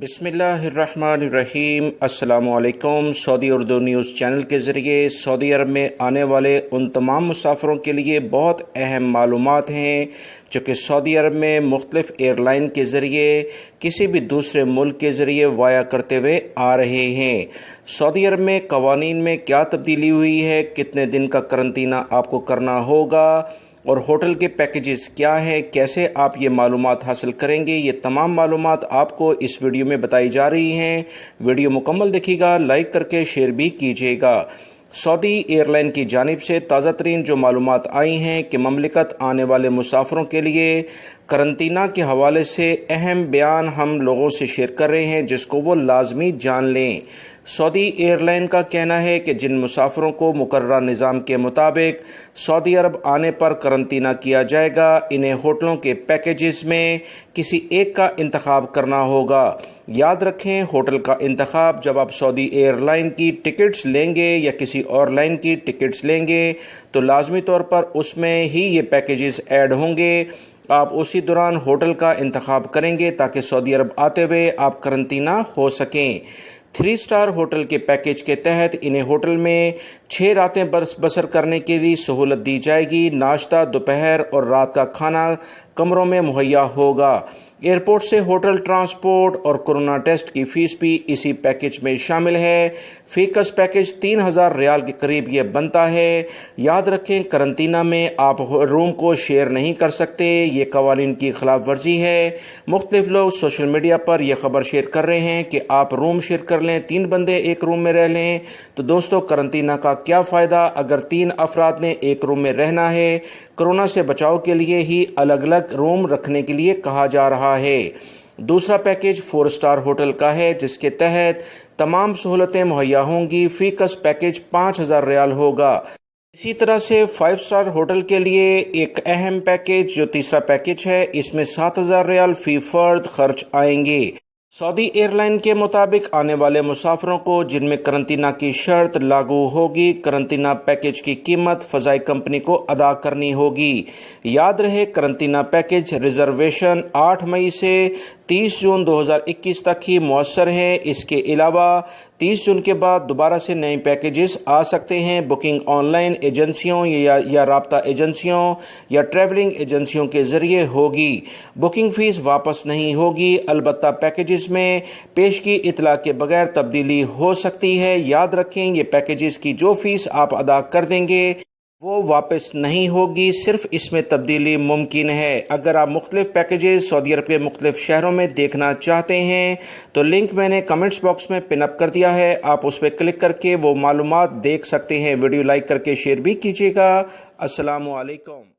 बिस्मिल्लाहिर्रहमानिर्रहीम। अस्सलामु अलैकुम। सऊदी उर्दू न्यूज़ चैनल के ज़रिए सऊदी अरब में आने वाले उन तमाम मुसाफिरों के लिए बहुत अहम मालूमात हैं जो कि सऊदी अरब में मुख्तलिफ़ एयरलाइन के ज़रिए किसी भी दूसरे मुल्क के ज़रिए वाया करते हुए आ रहे हैं। सऊदी अरब में कवानीन में क्या तब्दीली हुई है, कितने दिन का करंतना आपको करना होगा और होटल के पैकेजेस क्या हैं, कैसे आप ये मालूमात हासिल करेंगे, ये तमाम मालूमात आपको इस वीडियो में बताई जा रही हैं। वीडियो मुकम्मल देखिएगा, लाइक करके शेयर भी कीजिएगा। सऊदी एयरलाइन की जानिब से ताज़ा तरीन जो मालूमात आई हैं कि ममलिकत आने वाले मुसाफिरों के लिए करंतना के हवाले से अहम बयान हम लोगों से शेयर कर रहे हैं जिसको वो लाजमी जान लें। सऊदी एयरलाइन का कहना है कि जिन मुसाफिरों को मुकर्रर निज़ाम के मुताबिक सऊदी अरब आने पर करंतना किया जाएगा, इन्हें होटलों के पैकेजेस में किसी एक का इंतखाब करना होगा। याद रखें, होटल का इंतखाब जब आप सऊदी एयरलाइन की टिकट्स लेंगे या किसी और लाइन की टिकट्स लेंगे तो लाजमी तौर पर उसमें ही ये पैकेजेस ऐड होंगे। आप उसी दौरान होटल का इंतखाब करेंगे ताकि सऊदी अरब आते हुए आप करंतना हो सकें। 3 स्टार होटल के पैकेज के तहत इन्हें होटल में 6 रातें बसर करने के लिए सहूलत दी जाएगी। नाश्ता, दोपहर और रात का खाना कमरों में मुहैया होगा। एयरपोर्ट से होटल ट्रांसपोर्ट और कोरोना टेस्ट की फ़ीस भी इसी पैकेज में शामिल है। फ़ीकस पैकेज 3000 रियाल के करीब ये बनता है। याद रखें, करंतना में आप रूम को शेयर नहीं कर सकते, ये कवानीन की खिलाफ वर्जी है। मुख्तलिफ लोग सोशल मीडिया पर यह खबर शेयर कर रहे हैं कि आप रूम शेयर कर लें, 3 बंदे एक रूम में रह लें। तो दोस्तों, करंतना का क्या फ़ायदा अगर 3 अफराद ने एक रूम में रहना है। कोरोना से बचाव के लिए ही अलग अलग रूम रखने के लिए कहा जा रहा है। दूसरा पैकेज 4 स्टार होटल का है जिसके तहत तमाम सहूलतें मुहैया होंगी। फ़ीकस पैकेज 5000 रियाल होगा। इसी तरह से 5 स्टार होटल के लिए एक अहम पैकेज जो तीसरा पैकेज है, इसमें 7000 रियाल फ़ी फ़र्द खर्च आएंगे। सऊदी एयरलाइन के मुताबिक आने वाले मुसाफिरों को जिनमें करंतना की शर्त लागू होगी, करंतना पैकेज की कीमत फ़ज़ाई कंपनी को अदा करनी होगी। याद रहे, करंतना पैकेज रिजर्वेशन 8 मई से 30 जून 2021 तक ही मुयस्सर है। इसके अलावा 30 जून के बाद दोबारा से नए पैकेजेस आ सकते हैं। बुकिंग ऑनलाइन एजेंसियों या राब्ता एजेंसियों या ट्रैवलिंग एजेंसियों के ज़रिए होगी। बुकिंग फ़ीस वापस नहीं होगी, अलबत्ता पैकेजेस में पेश की इतला के बगैर तब्दीली हो सकती है। याद रखें, ये पैकेजेस की जो फ़ीस आप अदा कर देंगे वो वापस नहीं होगी, सिर्फ इसमें तब्दीली मुमकिन है। अगर आप मुख्तलिफ पैकेजेस सऊदी अरब के मुख्तलिफ शहरों में देखना चाहते हैं तो लिंक मैंने कमेंट्स बॉक्स में पिन अप कर दिया है, आप उस पर क्लिक करके वो मालूमात देख सकते हैं। वीडियो लाइक करके शेयर भी कीजिएगा। अस्सलामु अलैकुम।